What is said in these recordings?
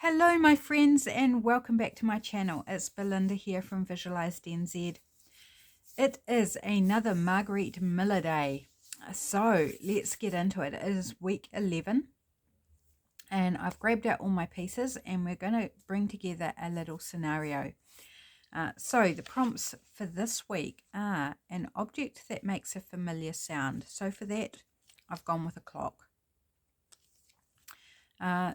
Hello my friends and welcome back to my channel. It's Belinda here from Visualized NZ. It is another Margarete Miller day. So let's get into it. It is week 11 and I've grabbed out all my pieces and we're going to bring together a little scenario. So the prompts for this week are an object that makes a familiar sound. So for that I've gone with a clock.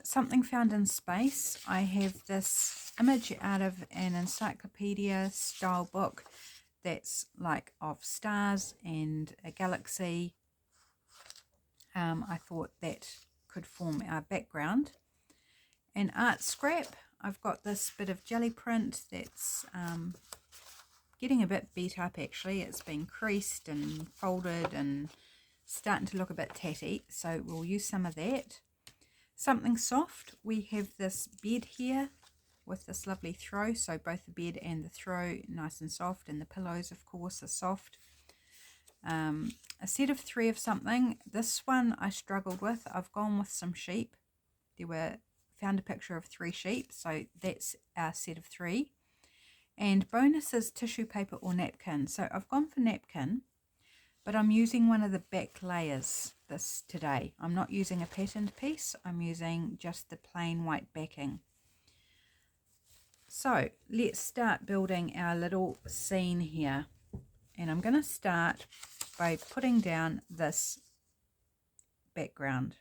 Something found in space. I have this image out of an encyclopedia style book that's like of stars and a galaxy. I thought that could form our background. An art scrap. I've got this bit of jelly print that's getting a bit beat up actually. It's been creased and folded and starting to look a bit tatty, so we'll use some of that. Something soft, we have this bed here with this lovely throw, so both the bed and the throw nice and soft, and the pillows of course are soft. A set of 3 of something. This one I struggled with. I've gone with some sheep. Found a picture of 3 sheep, so that's our set of 3. And bonus is tissue paper or napkin. So I've gone for napkin, but I'm using one of the back layers this today. I'm not using a patterned piece, I'm using just the plain white backing. So let's start building our little scene here. And I'm going to start by putting down this background.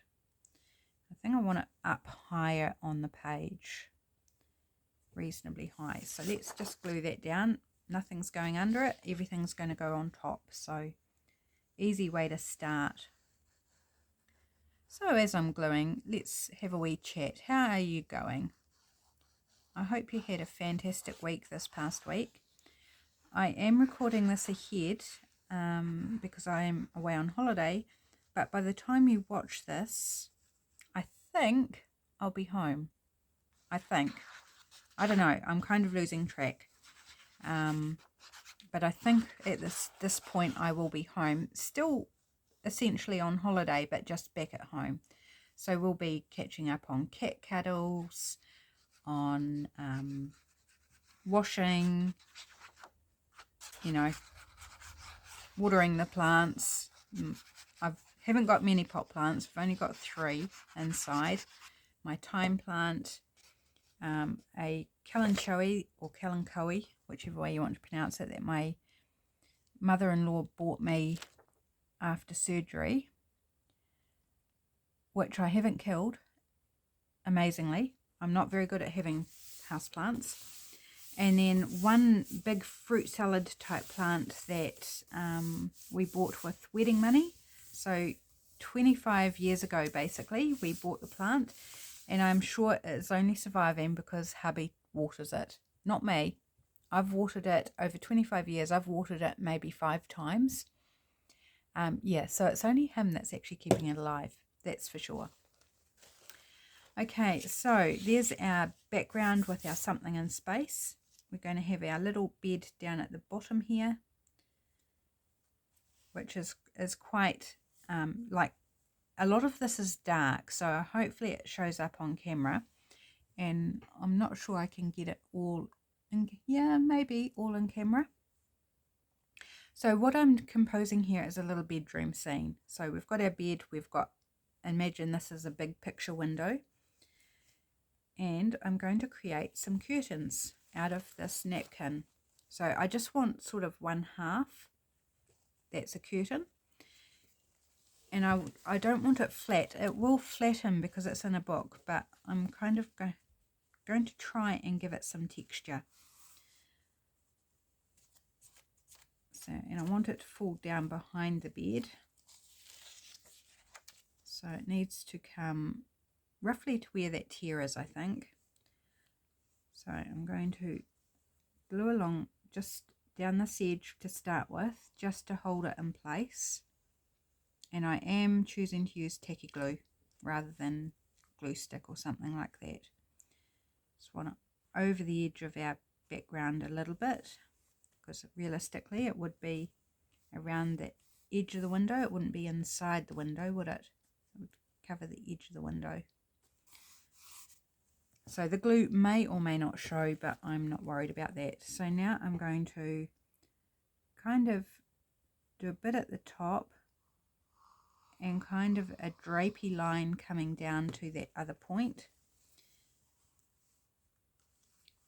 I think I want it up higher on the page, reasonably high. So let's just glue that down. Nothing's going under it, everything's going to go on top. So easy way to start. So as I'm gluing, let's have a wee chat. How are you going? I hope you had a fantastic week this past week. I am recording this ahead because I am away on holiday, but by the time you watch this, I think I'll be home. I think. I don't know, I'm kind of losing track. But I think at this point I will be home. Still essentially on holiday, but just back at home. So we'll be catching up on cat cuddles, on washing, you know, watering the plants. I haven't got many pot plants. I've only got 3 inside. My thyme plant, a kalanchoe or kalanchoe, whichever way you want to pronounce it, that my mother-in-law bought me after surgery, which I haven't killed, amazingly. I'm not very good at having houseplants. And then one big fruit salad type plant that we bought with wedding money. So 25 years ago basically we bought the plant, and I'm sure it's only surviving because hubby waters it, not me. I've watered it over 25 years. I've watered it maybe 5 times. Yeah, so it's only him that's actually keeping it alive, that's for sure. Okay, so there's our background with our something in space. We're going to have our little bed down at the bottom here, which is quite like, a lot of this is dark, so hopefully it shows up on camera, and I'm not sure I can get it all in, yeah, maybe all in camera. So what I'm composing here is a little bedroom scene. So we've got our bed, we've got, imagine this is a big picture window, and I'm going to create some curtains out of this napkin. So I just want sort of 1/2, that's a curtain, and I don't want it flat. It will flatten because it's in a book, but I'm kind of going to try and give it some texture. So, and I want it to fall down behind the bed. So it needs to come roughly to where that tear is, I think. So I'm going to glue along just down this edge to start with, just to hold it in place. And I am choosing to use tacky glue rather than glue stick or something like that. Just want it over the edge of our background a little bit, because realistically it would be around the edge of the window. It wouldn't be inside the window, would it? It would cover the edge of the window. So the glue may or may not show, but I'm not worried about that. So now I'm going to kind of do a bit at the top and kind of a drapey line coming down to that other point.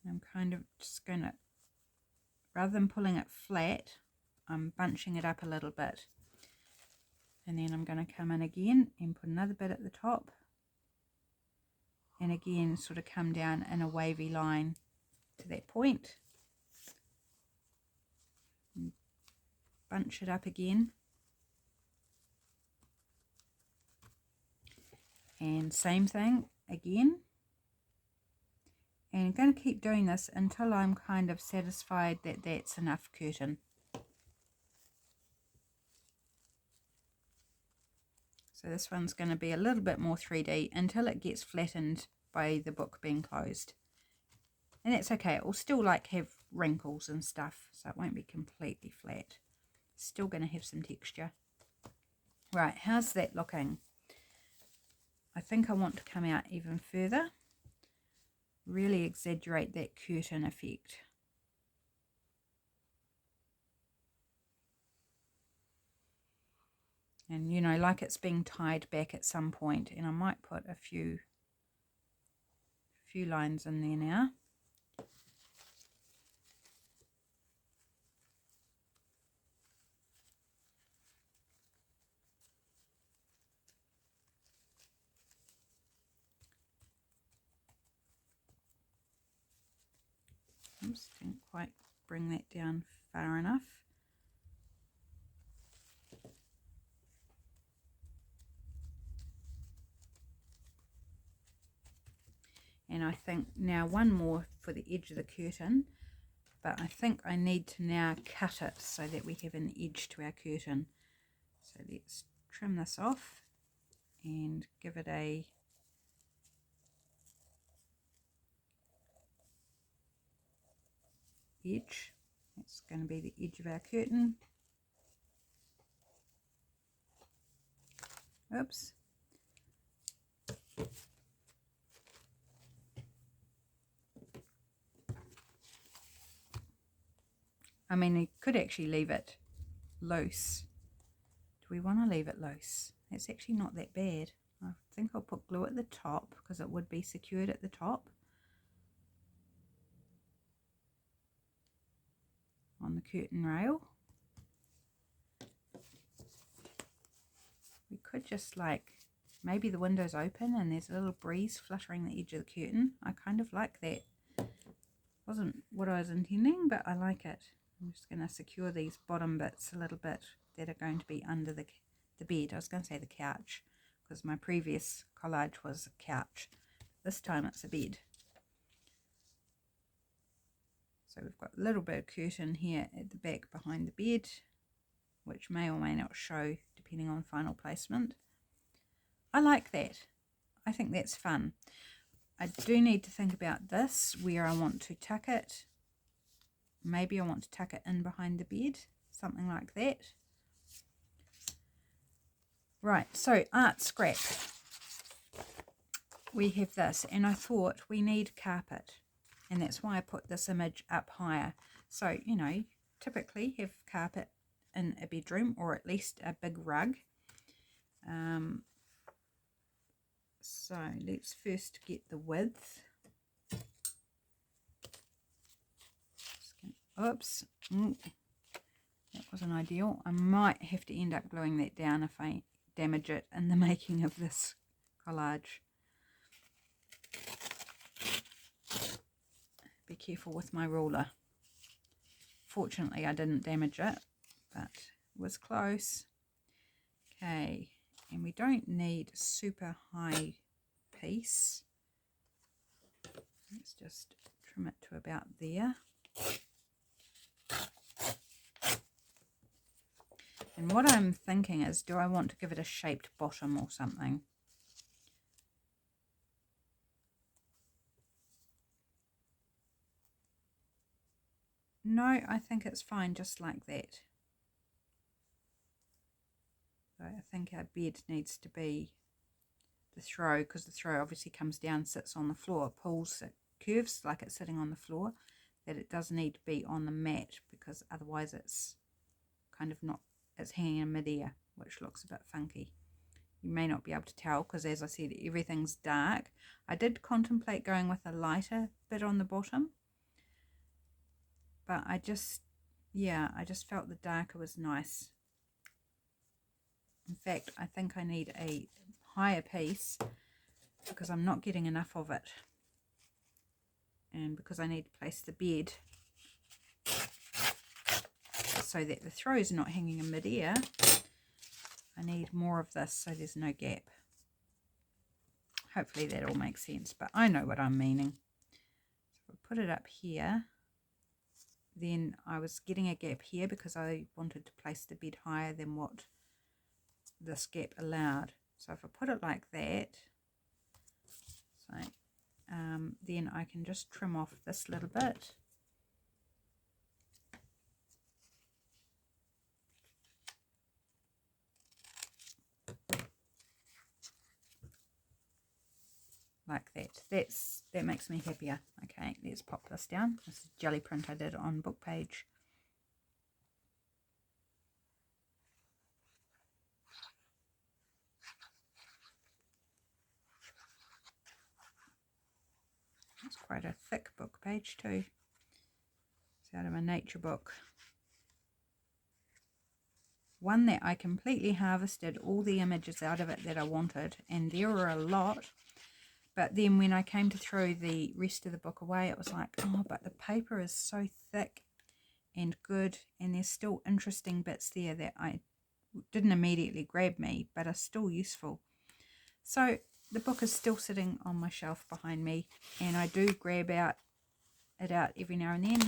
I'm kind of just going to, rather than pulling it flat, I'm bunching it up a little bit. And then I'm going to come in again and put another bit at the top. And again, sort of come down in a wavy line to that point. And bunch it up again. And same thing again. And I'm going to keep doing this until I'm kind of satisfied that that's enough curtain. So this one's going to be a little bit more 3D until it gets flattened by the book being closed. And that's okay, it will still like have wrinkles and stuff, so it won't be completely flat. Still going to have some texture. Right, how's that looking? I think I want to come out even further. Really exaggerate that curtain effect. And you know, like it's being tied back at some point, and I might put a few lines in there now. Oops, didn't quite bring that down far enough. And I think now one more for the edge of the curtain, but I think I need to now cut it so that we have an edge to our curtain. So let's trim this off and give it a edge. That's going to be the edge of our curtain. Oops. I mean, you could actually leave it loose. Do we want to leave it loose? It's actually not that bad. I think I'll put glue at the top because it would be secured at the top. On the curtain rail. We could just like, maybe the window's open and there's a little breeze fluttering the edge of the curtain. I kind of like that. Wasn't what I was intending, but I like it. I'm just going to secure these bottom bits a little bit that are going to be under the bed. I was going to say the couch because my previous collage was a couch. This time it's a bed. So we've got a little bit of curtain here at the back behind the bed, which may or may not show depending on final placement. I like that. I think that's fun. I do need to think about this, where I want to tuck it. Maybe I want to tuck it in behind the bed, something like that. Right, so art scrap. We have this, and I thought we need carpet, and that's why I put this image up higher. So, you know, typically have carpet in a bedroom, or at least a big rug. So let's first get the width. Oops, that wasn't ideal. I might have to end up gluing that down if I damage it in the making of this collage. Be careful with my ruler. Fortunately, I didn't damage it, but it was close. Okay, and we don't need a super high piece. Let's just trim it to about there. And what I'm thinking is, do I want to give it a shaped bottom or something? No, I think it's fine just like that. So I think our bed needs to be the throw, because the throw obviously comes down, sits on the floor, pulls, it curves like it's sitting on the floor, that it does need to be on the mat, because otherwise it's kind of not, it's hanging in midair, which looks a bit funky. You may not be able to tell because, as I said, everything's dark. I did contemplate going with a lighter bit on the bottom, but I just felt the darker was nice. In fact, I think I need a higher piece because I'm not getting enough of it, and because I need to place the bed so that the throw is not hanging in midair, I need more of this so there's no gap. Hopefully that all makes sense, but I know what I'm meaning. So if I put it up here, then I was getting a gap here because I wanted to place the bed higher than what this gap allowed. So if I put it like that, so then I can just trim off this little bit. Like that. That makes me happier. Okay, let's pop this down. This is jelly print I did on book page. It's quite a thick book page too. It's out of a nature book. One that I completely harvested all the images out of it that I wanted, and there were a lot. But then when I came to throw the rest of the book away, it was like, oh, but the paper is so thick and good, and there's still interesting bits there that I didn't immediately grab me, but are still useful. So the book is still sitting on my shelf behind me, and I do grab it out every now and then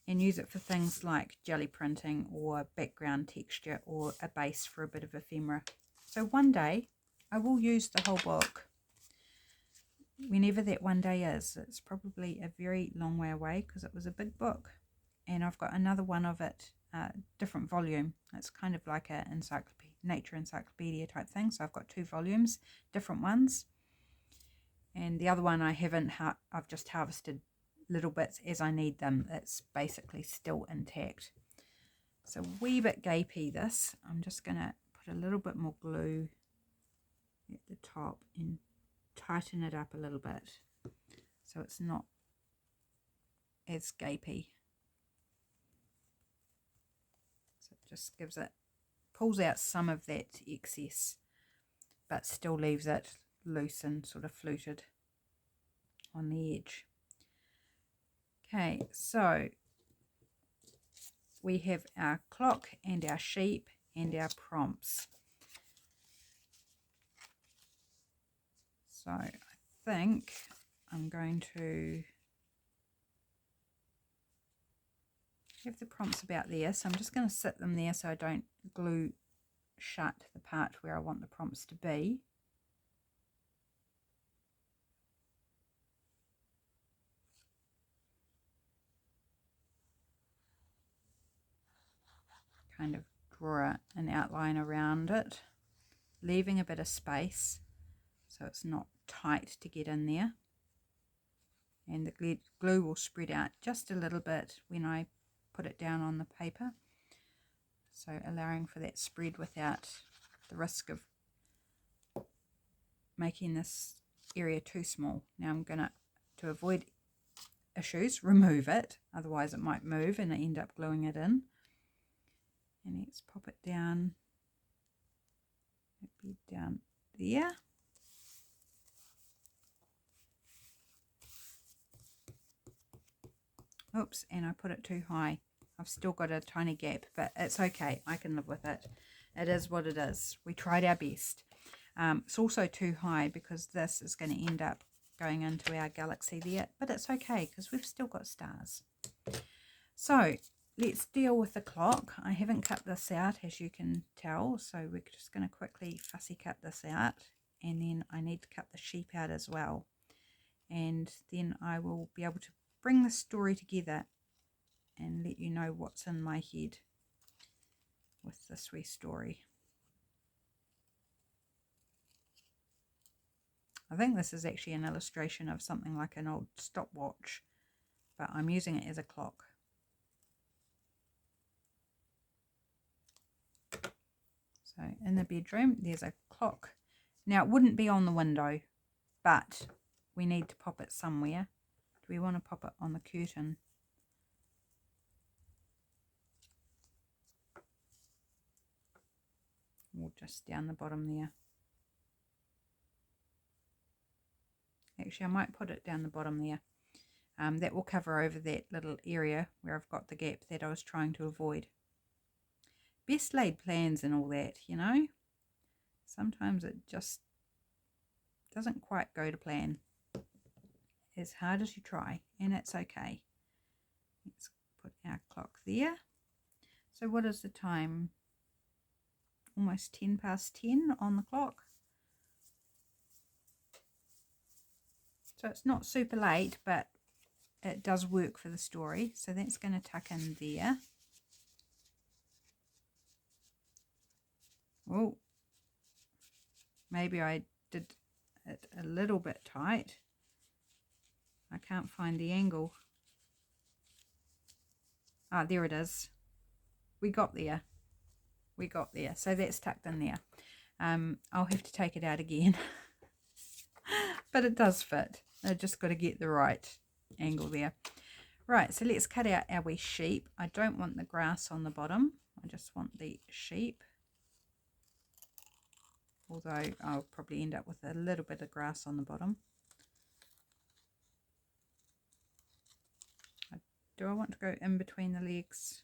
and use it for things like jelly printing or background texture or a base for a bit of ephemera. So one day I will use the whole book. Whenever that one day is, it's probably a very long way away because it was a big book, and I've got another one of it, different volume. It's kind of like a nature encyclopedia type thing. So I've got 2 volumes, different ones, and the other one I haven't. I've just harvested little bits as I need them. It's basically still intact. So a wee bit gapey this. I'm just going to put a little bit more glue at the top and tighten it up a little bit so it's not as gapey. So it just pulls out some of that excess, but still leaves it loose and sort of fluted on the edge. Okay, so we have our clock and our sheep and our prompts. So I think I'm going to have the prompts about there. So I'm just going to sit them there so I don't glue shut the part where I want the prompts to be. Kind of draw an outline around it, leaving a bit of space so it's not tight to get in there, and the glue will spread out just a little bit when I put it down on the paper, so allowing for that spread without the risk of making this area too small. Now I'm going to avoid issues, remove it, otherwise it might move and I end up gluing it in. And let's pop it down, maybe down there. Oops, and I put it too high. I've still got a tiny gap, but it's okay. I can live with it. It is what it is. We tried our best. It's also too high because this is going to end up going into our galaxy there, but it's okay because we've still got stars. So let's deal with the clock. I haven't cut this out, as you can tell, so we're just going to quickly fussy cut this out, and then I need to cut the sheep out as well, and then I will be able to bring the story together and let you know what's in my head with this wee story. I think this is actually an illustration of something like an old stopwatch, but I'm using it as a clock. So in the bedroom, there's a clock. Now it wouldn't be on the window, but we need to pop it somewhere. Do we want to pop it on the curtain? Or just down the bottom there? Actually, I might put it down the bottom there. That will cover over that little area where I've got the gap that I was trying to avoid. Best laid plans and all that, you know. Sometimes it just doesn't quite go to plan. As hard as you try, and it's okay. Let's put our clock there. So what is the time? Almost 10 past 10 on the clock. So it's not super late, but it does work for the story. So that's going to tuck in there. Oh, maybe I did it a little bit tight. I can't find the angle. Ah, there it is. We got there. We got there. So that's tucked in there. I'll have to take it out again. But it does fit. I just got to get the right angle there. Right, so let's cut out our wee sheep. I don't want the grass on the bottom. I just want the sheep. Although I'll probably end up with a little bit of grass on the bottom. Do I want to go in between the legs?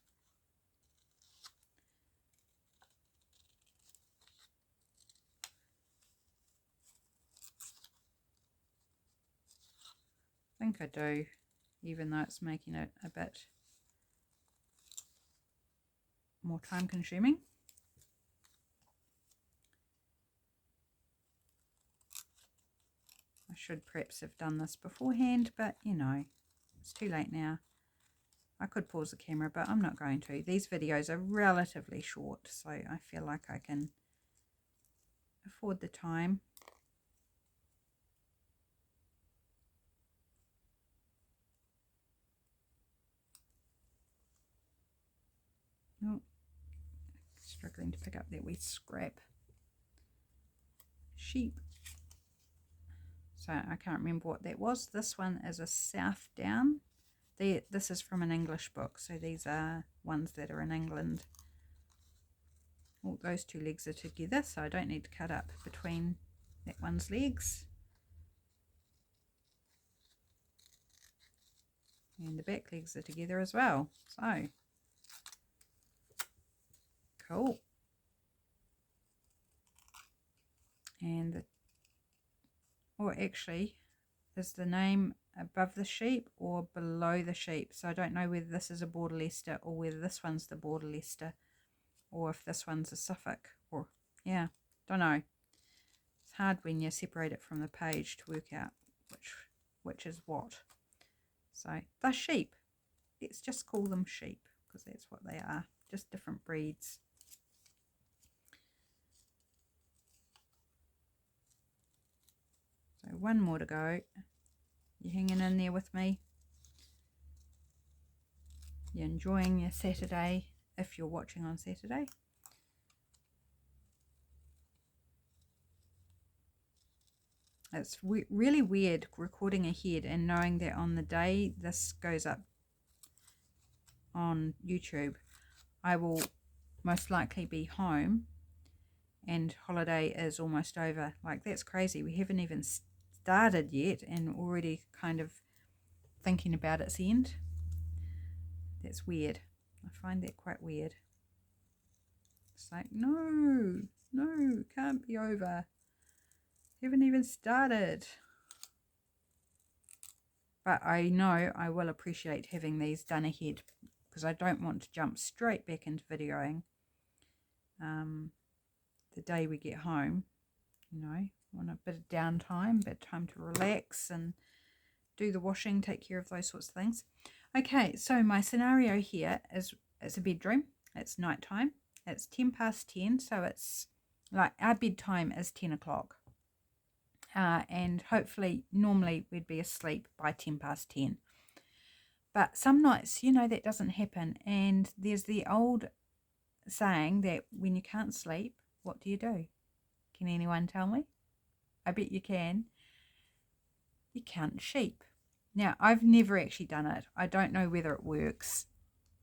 I think I do, even though it's making it a bit more time consuming. I should perhaps have done this beforehand, but you know, it's too late now. I could pause the camera, but I'm not going to. These videos are relatively short, so I feel like I can afford the time. Oh, struggling to pick up that wee scrap. Sheep. So I can't remember what that was. This one is a South Down. This is from an English book, so these are ones that are in England. Oh, those two legs are together, so I don't need to cut up between that one's legs. And the back legs are together as well. So, cool. And or actually, is the name above the sheep or below the sheep? So I don't know whether this is a Border Leicester or whether this one's the Border Leicester, or if this one's a Suffolk, or yeah, don't know. It's hard when you separate it from the page to work out which is what. So the sheep, let's just call them sheep because that's what they are, just different breeds. So one more to go. You hanging in there with me? You enjoying your Saturday if you're watching on Saturday? It's really weird recording ahead and knowing that on the day this goes up on YouTube, I will most likely be home and holiday is almost over. Like, that's crazy. We haven't even started yet and already kind of thinking about its end. That's weird. I find that quite weird. It's like, no, can't be over. Haven't even started. But I know I will appreciate having these done ahead because I don't want to jump straight back into videoing the day we get home. You know, want a bit of downtime, bit of time to relax and do the washing, take care of those sorts of things. Okay, so my scenario here is it's a bedroom. It's nighttime. It's 10 past 10, so it's like our bedtime is 10 o'clock. and hopefully normally we'd be asleep by 10 past 10. But some nights, you know, that doesn't happen. And there's the old saying that when you can't sleep, what do? Can anyone tell me? I bet you can. You count sheep. Now, I've never actually done it. I don't know whether it works.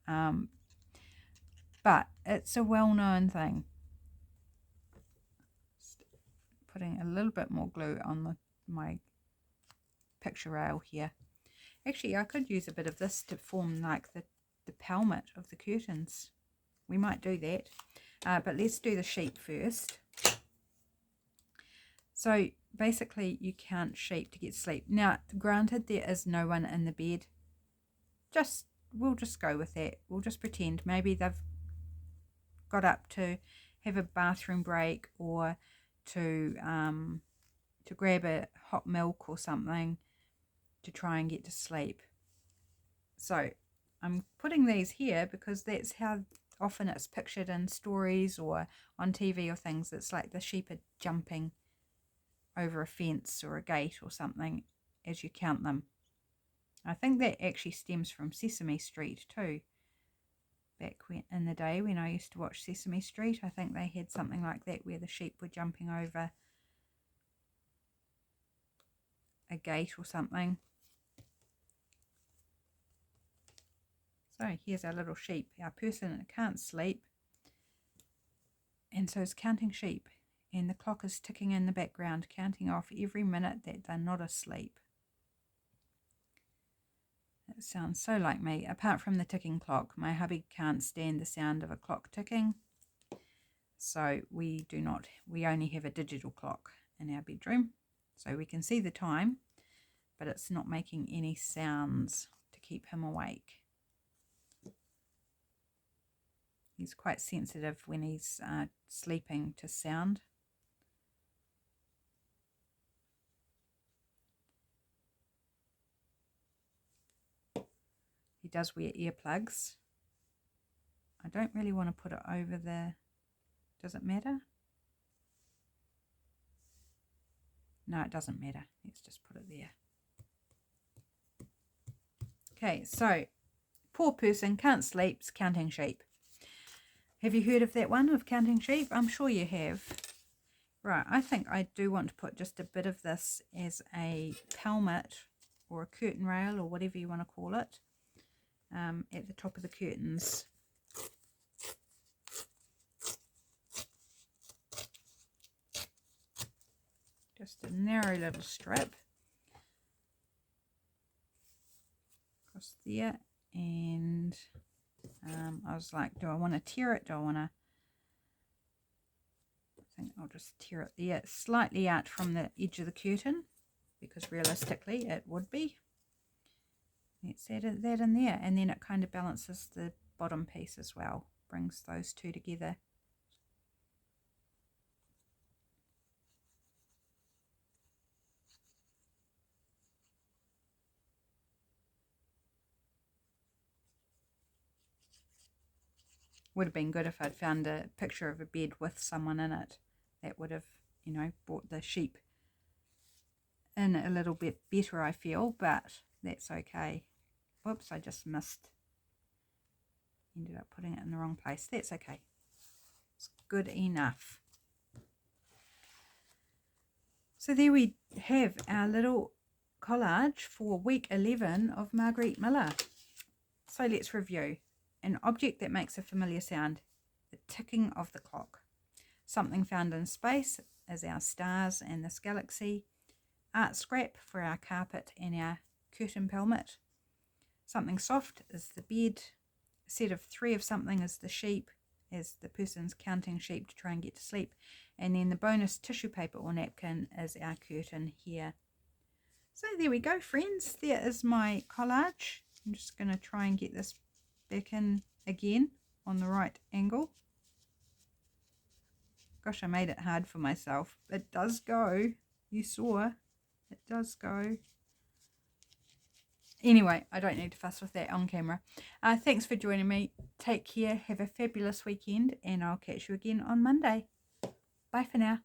But it's a well-known thing. Just putting a little bit more glue on my picture rail here. Actually, I could use a bit of this to form like the pelmet of the curtains. We might do that. But let's do the sheep first. So basically you count sheep to get sleep. Now, granted, there is no one in the bed. We'll just go with that. We'll just pretend maybe they've got up to have a bathroom break or to grab a hot milk or something to try and get to sleep. So I'm putting these here because that's how often it's pictured in stories or on TV or things. It's like the sheep are jumping over a fence or a gate or something as you count them. I think that actually stems from Sesame Street too. Back in the day when I used to watch Sesame Street, I think they had something like that where the sheep were jumping over a gate or something. So here's our little sheep, our person that can't sleep, and so is counting sheep, and the clock is ticking in the background, counting off every minute that they're not asleep. It sounds so like me. Apart from the ticking clock, my hubby can't stand the sound of a clock ticking, so we only have a digital clock in our bedroom, so we can see the time, but it's not making any sounds to keep him awake. He's quite sensitive when he's sleeping to sound. He does wear earplugs. I don't really want to put it over the... Does it matter? No, it doesn't matter. Let's just put it there. Okay, so poor person can't sleep, counting sheep. Have you heard of that one, of counting sheep? I'm sure you have. Right, I think I do want to put just a bit of this as a pelmet or a curtain rail or whatever you want to call it at the top of the curtains. Just a narrow little strip across there, and I was like, do I want to tear it? Do I want to... I think I'll just tear it there, slightly out from the edge of the curtain, because realistically it would be. Let's add that in there, and then it kind of balances the bottom piece as well, brings those two together. Would have been good if I'd found a picture of a bed with someone in it. That would have, you know, brought the sheep in a little bit better, I feel, but that's okay. Whoops, I just missed. Ended up putting it in the wrong place. That's okay. It's good enough. So there we have our little collage for week 11 of Margarete Miller. So let's review. An object that makes a familiar sound, the ticking of the clock. Something found in space is our stars and this galaxy. Art scrap for our carpet and our curtain pelmet. Something soft is the bed. A set of 3 of something is the sheep, as the person's counting sheep to try and get to sleep. And then the bonus tissue paper or napkin is our curtain here. So there we go, friends. There is my collage. I'm just going to try and get this back in again on the right angle. Gosh, I made it hard for myself. It does go. You saw. It does go. Anyway, I don't need to fuss with that on camera. Thanks for joining me. Take care. Have a fabulous weekend, and I'll catch you again on Monday. Bye for now.